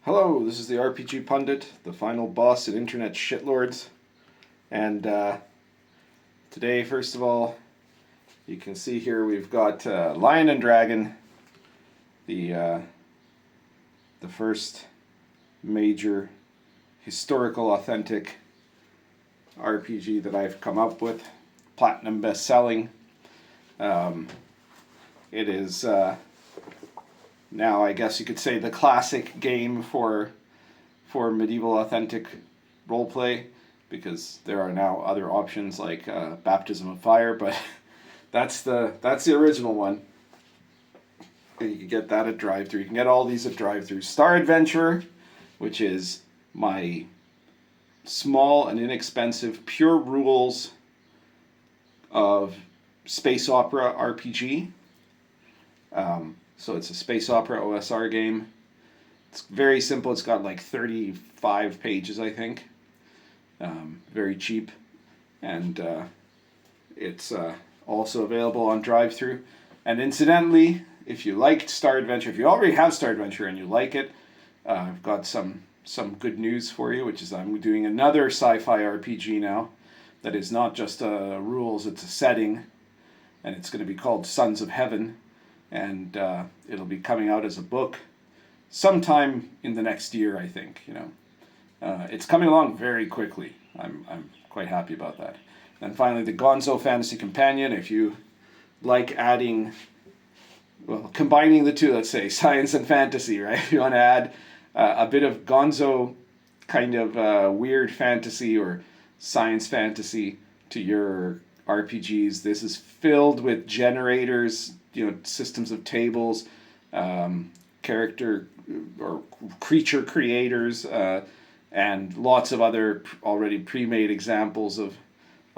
Hello, this is the RPG Pundit, the final boss at Internet Shitlords. And today, first of all, you can see here we've got Lion and Dragon, the first major historical authentic RPG that I've come up with, platinum best-selling. It is now, I guess you could say, the classic game for medieval authentic roleplay, because there are now other options like Baptism of Fire, but that's the original one. And you can get that at Drive-Thru. You can get all these at Drive-Thru. Star Adventurer, which is my small and inexpensive pure rules of space opera RPG. So it's a space opera OSR game. It's very simple. It's got like 35 pages, I think. Very cheap. And it's also available on Drive-Thru. And incidentally, if you liked Star Adventure, if you already have Star Adventure and you like it, I've got some good news for you, which is I'm doing another sci-fi RPG now that is not just rules, it's a setting. And it's going to be called Sons of Heaven. And it'll be coming out as a book sometime in the next year, I think. It's coming along very quickly. I'm quite happy about that. And finally, the Gonzo Fantasy Companion. If you like combining the two, let's say science and fantasy, right? If you want to add a bit of Gonzo kind of weird fantasy or science fantasy to your RPGs, this is filled with generators, systems of tables, character or creature creators, and lots of other already pre-made examples of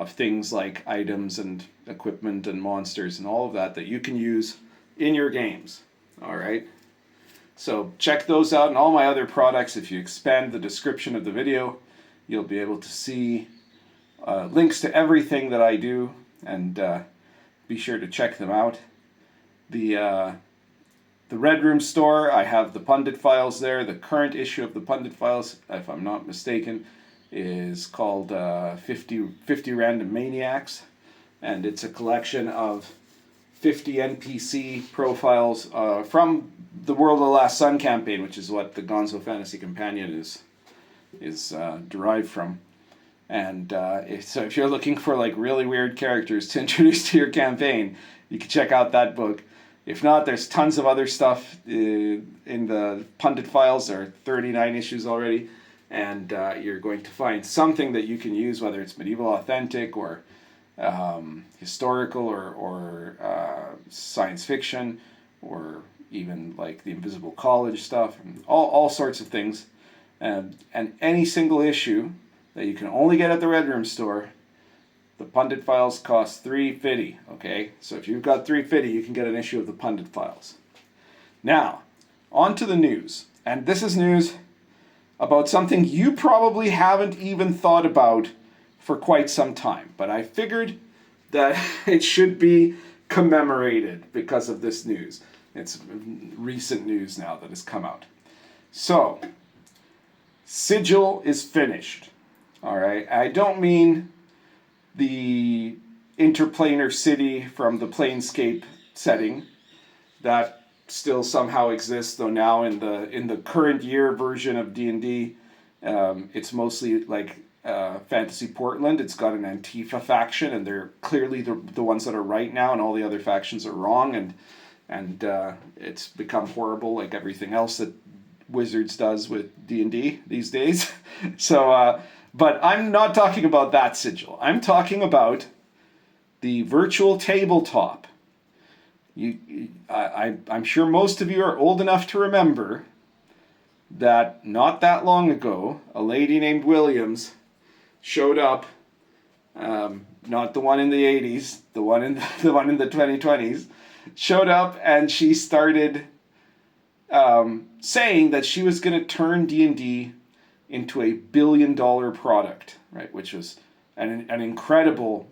things like items and equipment and monsters and all of that you can use in your games. All right. So check those out and all my other products. If you expand the description of the video, you'll be able to see links to everything that I do, and be sure to check them out. The Red Room store, I have the Pundit Files there. The current issue of the Pundit Files, if I'm not mistaken, is called 50 Random Maniacs, and it's a collection of 50 NPC profiles from the World of the Last Sun campaign, which is what the Gonzo Fantasy Companion is derived from. And so if you're looking for like really weird characters to introduce to your campaign, you can check out that book. If not, there's tons of other stuff in the Pundit Files. There are 39 issues already, and you're going to find something that you can use, whether it's medieval authentic or historical or science fiction, or even like the Invisible College stuff, and all sorts of things. And any single issue that you can only get at the Red Room store, the Pundit Files cost $3.50, okay? So if you've got $3.50, you can get an issue of the Pundit Files. Now, on to the news. And this is news about something you probably haven't even thought about for quite some time. But I figured that it should be commemorated because of this news. It's recent news now that has come out. So, Sigil is finished. All right? I don't mean the interplanar city from the Planescape setting that still somehow exists, though now in the current year version of D&D, it's mostly like Fantasy Portland. It's got an Antifa faction, and they're clearly the ones that are right now, and all the other factions are wrong, and it's become horrible like everything else that Wizards does with D&D these days. So but I'm not talking about that Sigil. I'm talking about the virtual tabletop. I'm sure most of you are old enough to remember that not that long ago, a lady named Williams showed up, not the one in the 80s, the one in the 2020s, showed up, and she started saying that she was going to turn D&D into a $1 billion product, right? Which was an incredible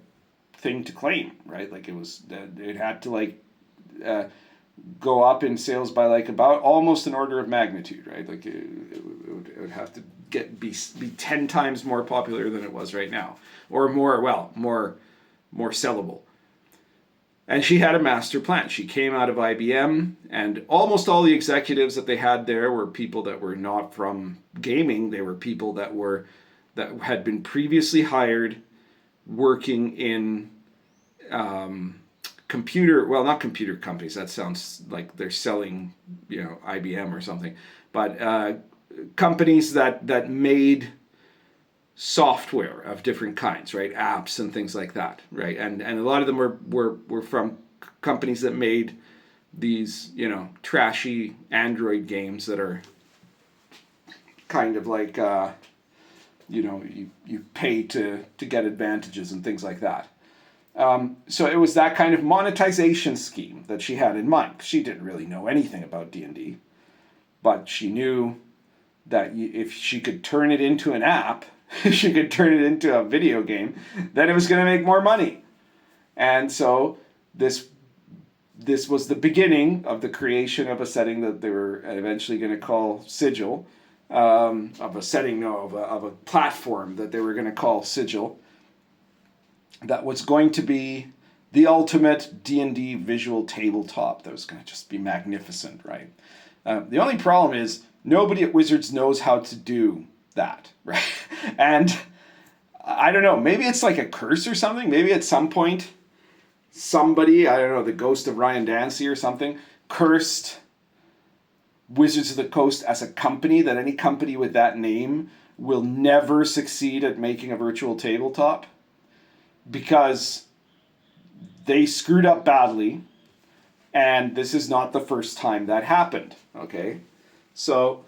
thing to claim, right? Like it had to like go up in sales by like about almost an order of magnitude, right? Like it would have to be 10 times more popular than it was right now, or more sellable. And she had a master plan. She came out of IBM, and almost all the executives that they had there were people that were not from gaming. They were people that had been previously hired working in not computer companies. That sounds like they're selling, IBM or something. But companies that made software of different kinds, right? Apps and things like that, right? And a lot of them were from companies that made these, trashy Android games that are kind of like, you pay to get advantages and things like that. So it was that kind of monetization scheme that she had in mind. She didn't really know anything about D&D, but she knew that if she could turn it into an app, she could turn it into a video game, then it was going to make more money. And so this was the beginning of the creation of a setting that they were eventually going to call Sigil, of a platform that they were going to call Sigil, that was going to be the ultimate D&D visual tabletop that was going to just be magnificent, right? The only problem is nobody at Wizards knows how to do that, right? And I don't know, maybe it's like a curse or something. Maybe at some point somebody, I don't know, the ghost of Ryan Dancy or something, cursed Wizards of the Coast as a company, that any company with that name will never succeed at making a virtual tabletop because they screwed up badly, and this is not the first time that happened, okay? So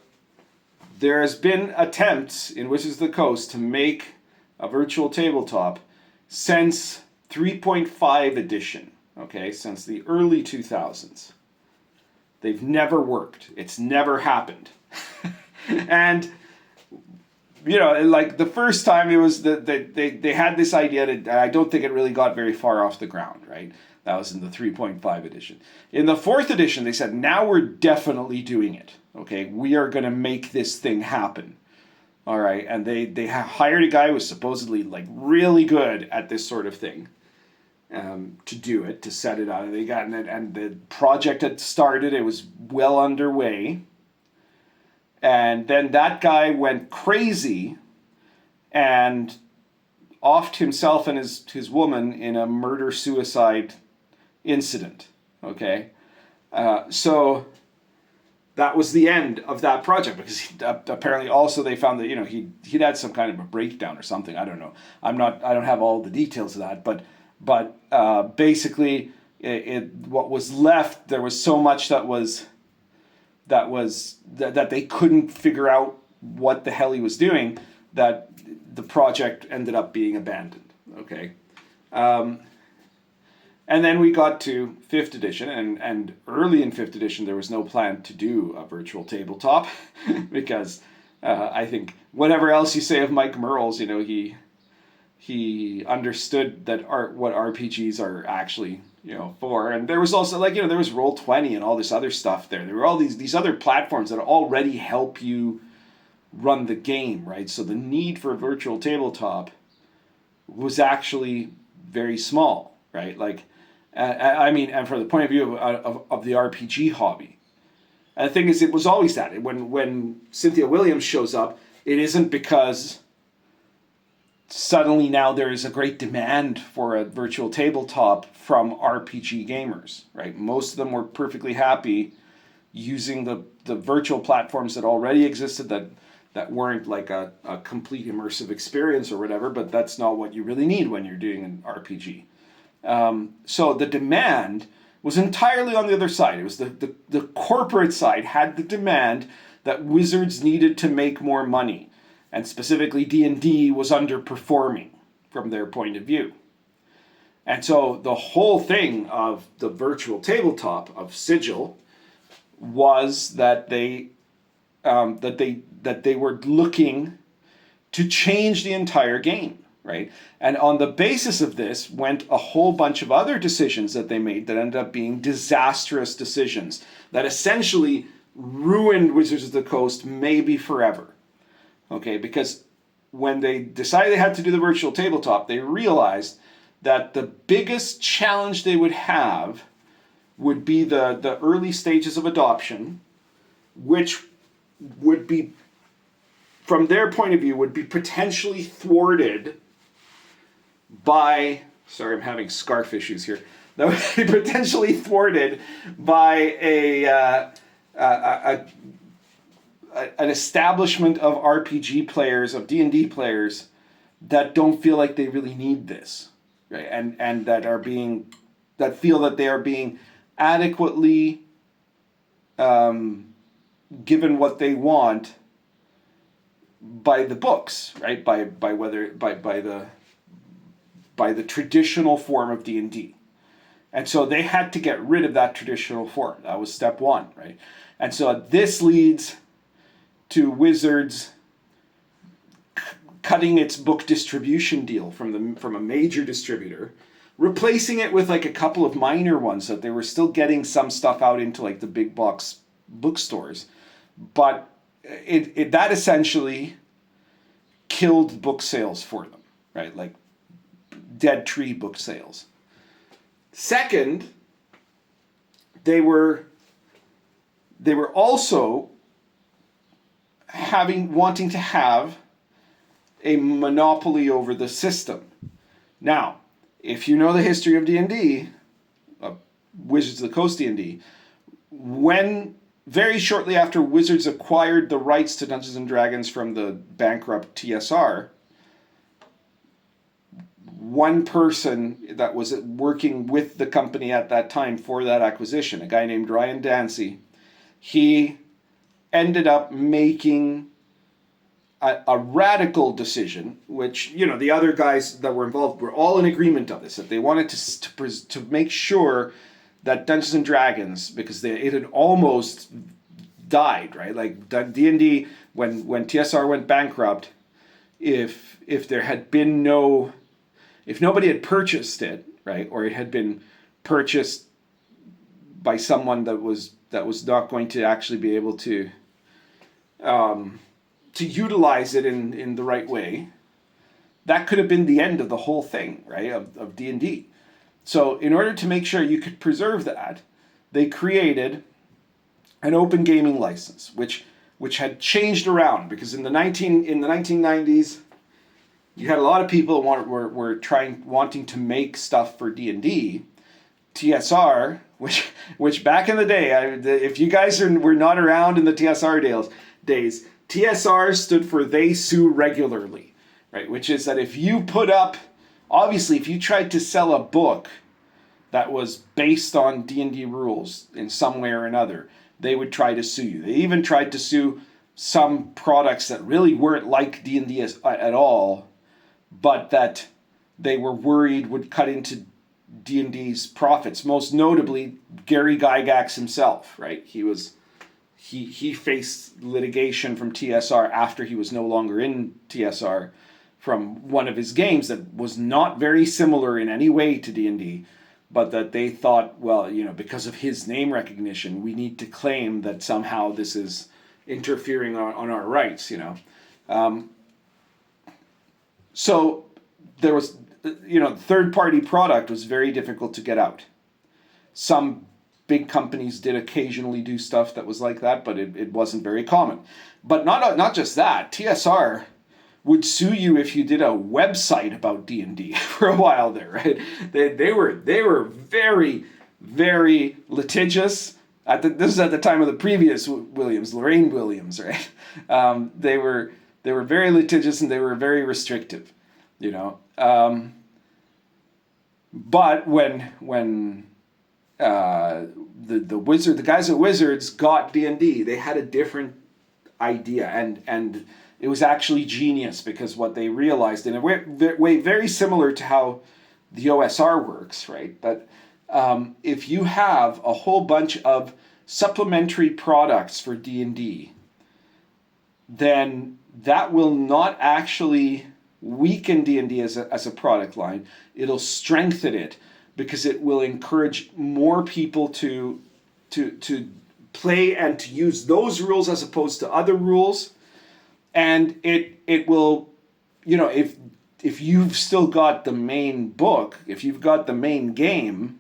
there has been attempts in Wizards of the Coast to make a virtual tabletop since 3.5 edition, okay, since the early 2000s. They've never worked. It's never happened. And, like the first time it was they had this idea that I don't think it really got very far off the ground, right? That was in the 3.5 edition. In the 4th edition, they said, now we're definitely doing it. Okay, we are going to make this thing happen. All right, and they hired a guy who was supposedly like really good at this sort of thing, to do it, to set it out. They got it, and the project had started. It was well underway, and then that guy went crazy, and offed himself and his woman in a murder-suicide incident. Okay, so that was the end of that project, because apparently also they found that he'd had some kind of a breakdown or something. I don't know. I don't have all the details of that, but basically what was left, there was so much that they couldn't figure out what the hell he was doing, that the project ended up being abandoned. Okay. And then we got to 5th edition, and early in 5th edition, there was no plan to do a virtual tabletop because I think whatever else you say of Mike Mearls, he understood that what RPGs are actually, for. And there was also there was Roll20 and all this other stuff there. There were all these other platforms that already help you run the game, right? So the need for a virtual tabletop was actually very small, right? And from the point of view of the RPG hobby. And the thing is, it was always that. When Cynthia Williams shows up, it isn't because suddenly now there is a great demand for a virtual tabletop from RPG gamers, right? Most of them were perfectly happy using the virtual platforms that already existed, that weren't like a complete immersive experience or whatever, but that's not what you really need when you're doing an RPG. So the demand was entirely on the other side. It was the corporate side had the demand that Wizards needed to make more money, and specifically D&D was underperforming from their point of view. And so the whole thing of the virtual tabletop of Sigil was that they were looking to change the entire game, right? And on the basis of this went a whole bunch of other decisions that they made that ended up being disastrous decisions that essentially ruined Wizards of the Coast maybe forever. Okay, because when they decided they had to do the virtual tabletop, they realized that the biggest challenge they would have would be the early stages of adoption, which would be, from their point of view, would be potentially thwarted by, sorry, I'm having scarf issues here, that would be potentially thwarted by an establishment of RPG players, of D&D players, that don't feel like they really need this, right? And that feel that they are being adequately given what they want by the books, right? By the traditional form of D&D. And so they had to get rid of that traditional form. That was step one, right? And so this leads to Wizards cutting its book distribution deal from a major distributor, replacing it with like a couple of minor ones, that they were still getting some stuff out into like the big box bookstores. But that essentially killed book sales for them, right? Like dead tree book sales. Second, they were also wanting to have a monopoly over the system. Now, if you know the history of D&D, Wizards of the Coast D&D, when very shortly after Wizards acquired the rights to Dungeons and Dragons from the bankrupt TSR, one person that was working with the company at that time for that acquisition, a guy named Ryan Dancy, he ended up making a radical decision, which, you know, the other guys that were involved were all in agreement of this, that they wanted to make sure that Dungeons and Dragons, because it had almost died, right? Like D&D, when TSR went bankrupt, if there had been if nobody had purchased it, right, or it had been purchased by someone that was not going to actually be able to utilize it in the right way, that could have been the end of the whole thing, right, of D&D. So in order to make sure you could preserve that, they created an open gaming license, which had changed around, because in the 1990s, you had a lot of people were wanting to make stuff for D&D. TSR, which back in the day, if you guys were not around in the TSR days, TSR stood for They Sue Regularly, right? Which is that if you tried to sell a book that was based on D&D rules in some way or another, they would try to sue you. They even tried to sue some products that really weren't like D&D at all, but that they were worried would cut into D&D's profits. Most notably, Gary Gygax himself, right? He faced litigation from TSR after he was no longer in TSR from one of his games that was not very similar in any way to D&D, but that they thought, well, you know, because of his name recognition, we need to claim that somehow this is interfering on our rights, you know. So there was, you know, third-party product was very difficult to get out. Some big companies did occasionally do stuff that was like that, but it wasn't very common. But not just that, TSR would sue you if you did a website about D&D for a while there, right? They were very, very litigious. This is at the time of the previous Williams, Lorraine Williams, right? They were very litigious and they were very restrictive, you know. But when the guys at Wizards got D&D, they had a different idea, and it was actually genius, because what they realized, in a way very similar to how the OSR works, right? That if you have a whole bunch of supplementary products for D&D, then that will not actually weaken D&D as a product line. It'll strengthen it because it will encourage more people to play and to use those rules as opposed to other rules. And it will, if you've still got the main book, if you've got the main game,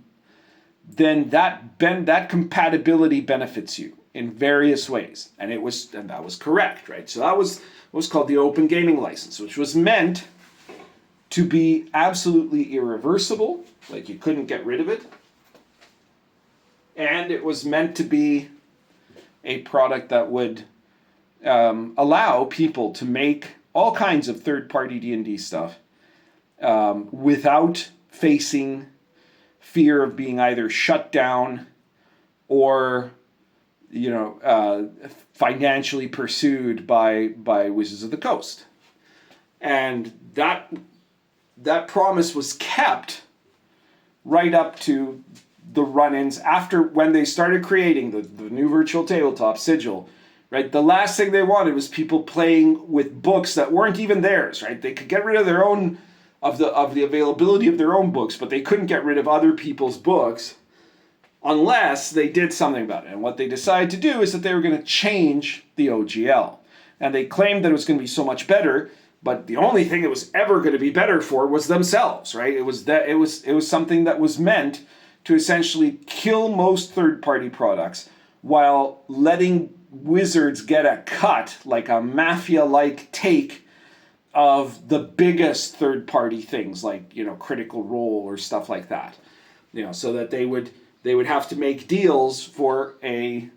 then that compatibility benefits you in various ways. And that was correct, right? So that was what was called the Open Gaming License, which was meant to be absolutely irreversible, like you couldn't get rid of it. And it was meant to be a product that would allow people to make all kinds of third-party D&D stuff without facing fear of being either shut down or financially pursued by Wizards of the Coast. And that promise was kept right up to the run-ins after when they started creating the new virtual tabletop, Sigil, right? The last thing they wanted was people playing with books that weren't even theirs, right? They could get rid of their own, of the availability of their own books, but they couldn't get rid of other people's books unless they did something about it. And what they decided to do is that they were going to change the OGL. And they claimed that it was going to be so much better, but the only thing it was ever going to be better for was themselves, right? It was something that was meant to essentially kill most third-party products while letting Wizards get a cut, like a mafia-like take of the biggest third-party things, like Critical Role or stuff like that, so that they would have to make deals for a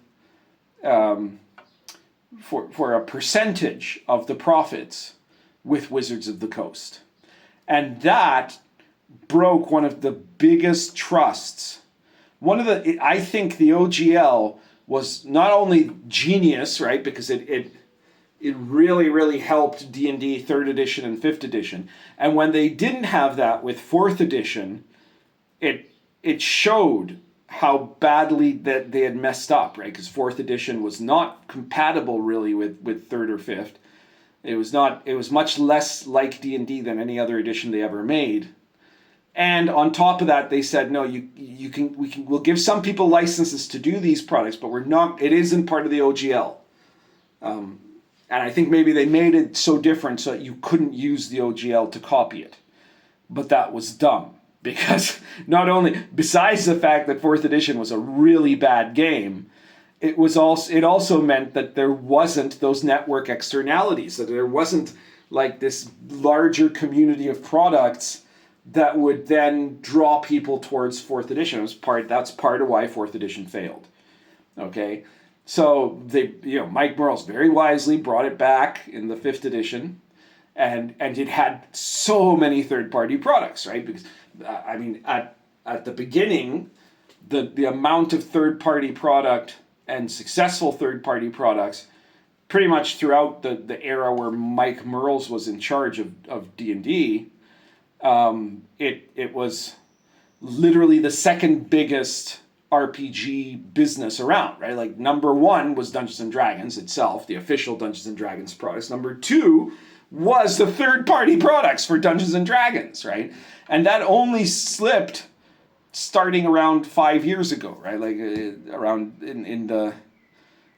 for a percentage of the profits with Wizards of the Coast, and that broke one of the biggest trusts. I think the OGL was not only genius, right, because it really, really helped D&D 3rd edition and 5th edition. And when they didn't have that with 4th edition, it showed how badly that they had messed up, right? Because 4th edition was not compatible really with 3rd or 5th. It was much less like D&D than any other edition they ever made. And on top of that, they said, no, we'll give some people licenses to do these products, but it isn't part of the OGL. And I think maybe they made it so different so that you couldn't use the OGL to copy it. But that was dumb, because not only, besides the fact that 4th edition was a really bad game, it also meant that there wasn't those network externalities, that there wasn't like this larger community of products that would then draw people towards 4th edition. That's part of why 4th edition failed. Okay, so Mike Mearls very wisely brought it back in the 5th edition, and it had so many third-party products, right? Because at the beginning, the amount of third-party product and successful third-party products, pretty much throughout the era where Mike Mearls was in charge of D&D. It was literally the second biggest RPG business around, right? Like number 1 was Dungeons and Dragons itself, the official Dungeons and Dragons products. Number 2 was the third-party products for Dungeons and Dragons, right? And that only slipped starting around 5 years ago, right? Like around in the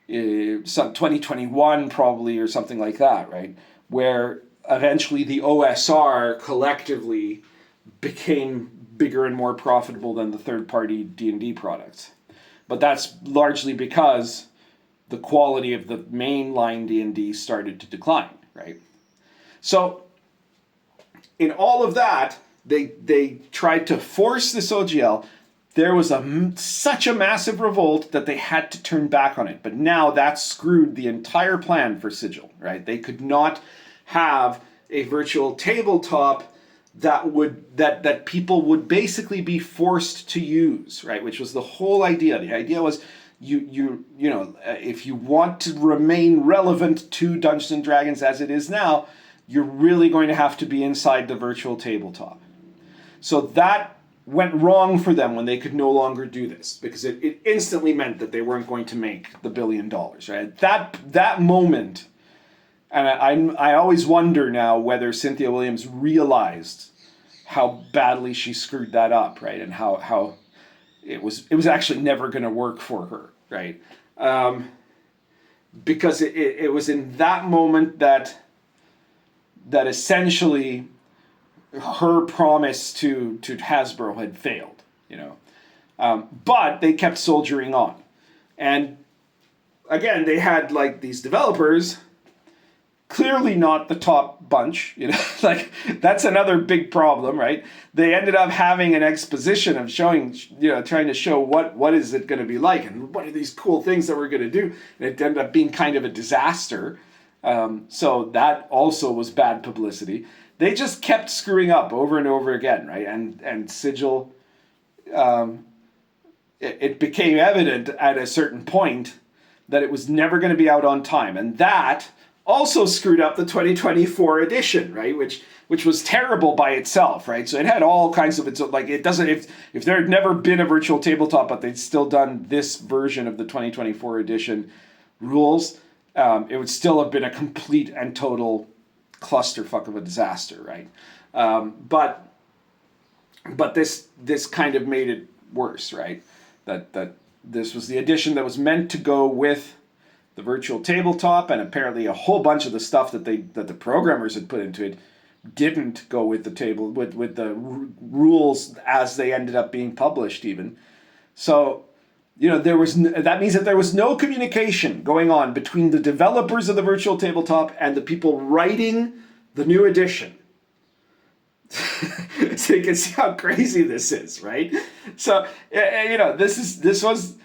2021 probably, or something like that, right? Where eventually the OSR collectively became bigger and more profitable than the third-party D&D products. But that's largely because the quality of the mainline D&D started to decline, right? So in all of that, they tried to force this OGL. There was such a massive revolt that they had to turn back on it. But now that screwed the entire plan for Sigil, right? They could not have a virtual tabletop that people would basically be forced to use, right? Which was the whole idea. The idea was if you want to remain relevant to Dungeons and Dragons as it is now, you're really going to have to be inside the virtual tabletop. So that went wrong for them when they could no longer do this, because it instantly meant that they weren't going to make the $1 billion, right? That moment, And I always wonder now whether Cynthia Williams realized how badly she screwed that up, right? And how it was actually never going to work for her, right? Because it was in that moment that essentially her promise to Hasbro had failed, you know. But they kept soldiering on. And again, they had like these developers, clearly not the top bunch, you know, like that's another big problem, right? They ended up having an exposition of showing, you know, trying to show what is it going to be like and what are these cool things that we're going to do. And it ended up being kind of a disaster. So that also was bad publicity. They just kept screwing up over and over again, right? And Sigil, it became evident at a certain point that it was never going to be out on time. And that also screwed up the 2024 edition, right? Which was terrible by itself, right? So it had all kinds of its, like, it doesn't, if there had never been a virtual tabletop, but they'd still done this version of the 2024 edition rules, it would still have been a complete and total clusterfuck of a disaster, right? But this kind of made it worse, right? That this was the edition that was meant to go with the virtual tabletop, and apparently a whole bunch of the stuff that the programmers had put into it didn't go with the table with the rules as they ended up being published even. So, you know, that means that there was no communication going on between the developers of the virtual tabletop and the people writing the new edition. So you can see how crazy this is, right? So, you know, this was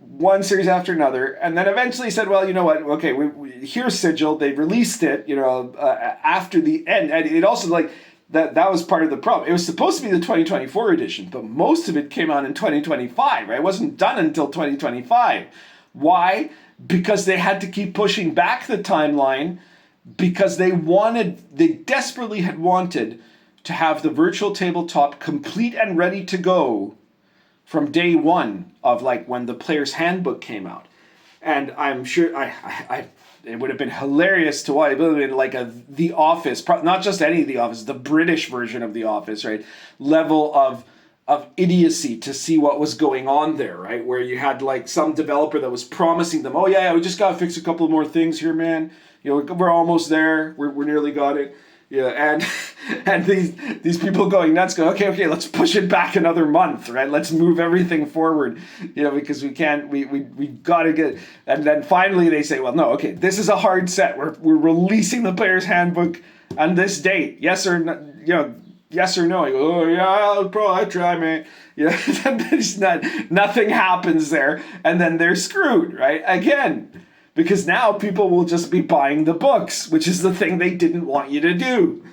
one series after another, and then eventually said, well, you know what, okay, here's Sigil. They released it, you know, after the end, and it also, like, that was part of the problem. It was supposed to be the 2024 edition, but most of it came out in 2025, right? It wasn't done until 2025. Why? Because they had to keep pushing back the timeline, because they desperately had wanted to have the virtual tabletop complete and ready to go from day one of, like, when the player's handbook came out. And I'm sure it would have been hilarious to watch. It would have been like The Office, not just any of The Office, the British version of The Office, right? Level of idiocy to see what was going on there, right? Where you had, like, some developer that was promising them, oh yeah, we just got to fix a couple more things here, man. You know, we're almost there. We're nearly got it. Yeah, and these people going nuts go, okay, let's push it back another month, right? Let's move everything forward, you know, because we got to get, and then finally they say, well, no, okay, this is a hard set. We're releasing the player's handbook on this date. Yes or no, you know, yes or no. You go, oh yeah, I try, man. You know, nothing happens there, and then they're screwed, right? Again. Because now people will just be buying the books, which is the thing they didn't want you to do.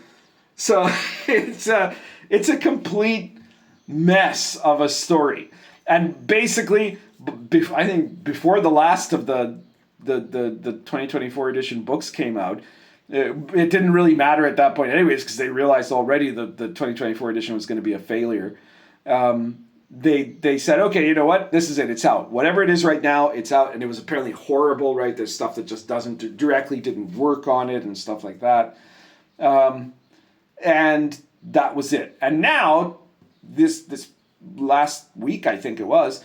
So it's a complete mess of a story. And basically, I think before the last of the 2024 edition books came out, it didn't really matter at that point anyways, because they realized already the 2024 edition was going to be a failure. They said, okay, you know what? This is it. It's out. Whatever it is right now, it's out. And it was apparently horrible, right? There's stuff that just didn't work on it and stuff like that. And that was it. And now, this last week, I think it was,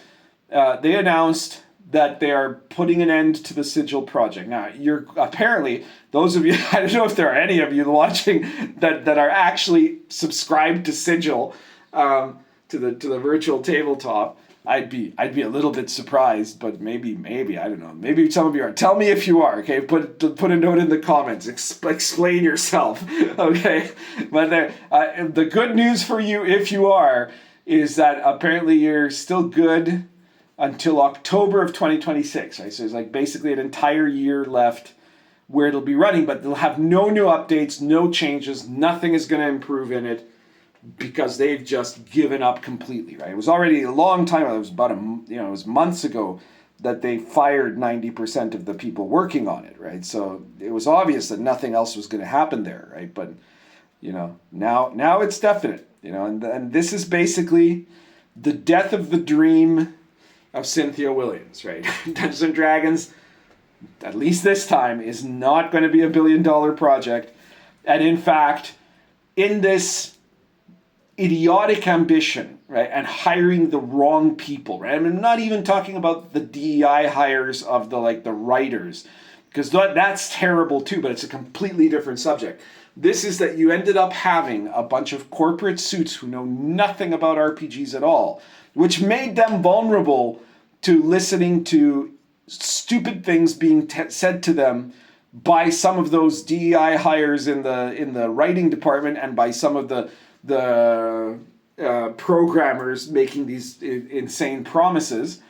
they announced that they are putting an end to the Sigil project. Now, you're apparently, those of you, I don't know if there are any of you watching that are actually subscribed to Sigil, to the virtual tabletop. I'd be a little bit surprised, but maybe I don't know. Maybe some of you are. Tell me if you are. Okay, put a note in the comments. Explain yourself. Okay, but the good news for you, if you are, is that apparently you're still good until October of 2026. Right, so there's like basically an entire year left where it'll be running, but they'll have no new updates, no changes. Nothing is going to improve in it, because they've just given up completely, right? It was already a long time, it was it was months ago that they fired 90% of the people working on it, right? So it was obvious that nothing else was going to happen there, right? But, you know, now it's definite, you know, and this is basically the death of the dream of Cynthia Williams, right? Dungeons & Dragons at least this time, is not going to be a $1 billion project. And in fact, in this idiotic ambition, right, and hiring the wrong people, right? I'm not even talking about the DEI hires of the writers, because that's terrible too, but it's a completely different subject. This is that you ended up having a bunch of corporate suits who know nothing about RPGs at all, which made them vulnerable to listening to stupid things being said to them by some of those DEI hires in the writing department, and by some of the programmers making these insane promises.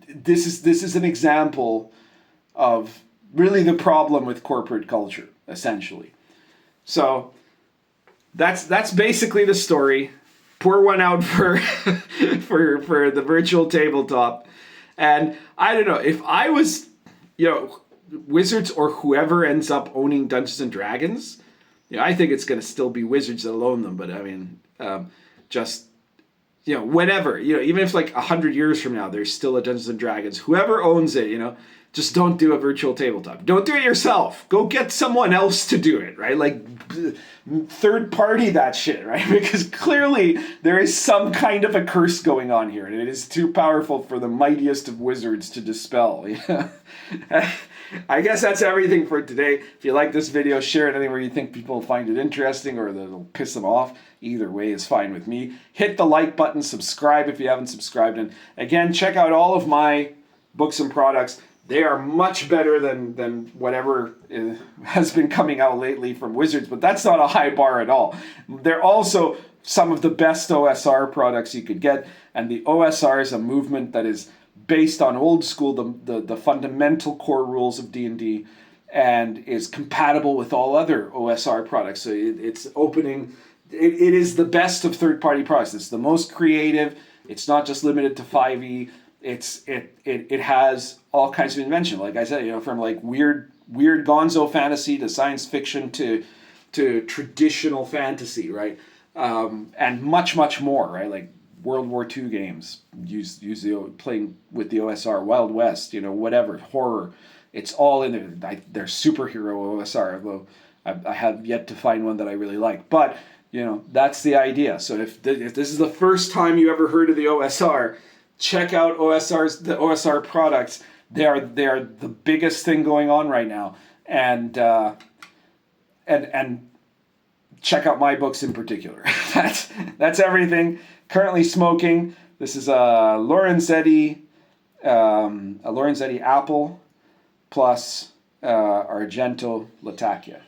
This is an example of really the problem with corporate culture, essentially. So that's basically the story. Pour one out for for the virtual tabletop. And I don't know, if I was, Wizards or whoever ends up owning Dungeons and Dragons, I think it's going to still be Wizards that own them. But I mean, whenever, even if 100 years from now, there's still a Dungeons and Dragons, whoever owns it, just don't do a virtual tabletop. Don't do it yourself. Go get someone else to do it, right? Third party that shit, right? Because clearly there is some kind of a curse going on here, and it is too powerful for the mightiest of wizards to dispel. I guess that's everything for today. If you like this video, share it anywhere you think people find it interesting or that it'll piss them off. Either way is fine with me. Hit the like button, subscribe if you haven't subscribed, and again, check out all of my books and products. They are much better than whatever has been coming out lately from Wizards, but that's not a high bar at all. They're also some of the best OSR products you could get, and the OSR is a movement that is based on old school, the fundamental core rules of D&D, and is compatible with all other OSR products. So it's opening, it is the best of third-party products. It's the most creative. It's not just limited to 5e. It has all kinds of invention. Like I said, from weird gonzo fantasy to science fiction to traditional fantasy, right? And much more, right? Like World War II games use playing with the OSR, Wild West, whatever, horror. It's all in there. They're superhero OSR, although I have yet to find one that I really like. But that's the idea. So if this is the first time you ever heard of the OSR, check out the OSR products. They are the biggest thing going on right now, and check out my books in particular. That's everything. Currently smoking. This is a Lorenzetti apple plus Argento Latakia.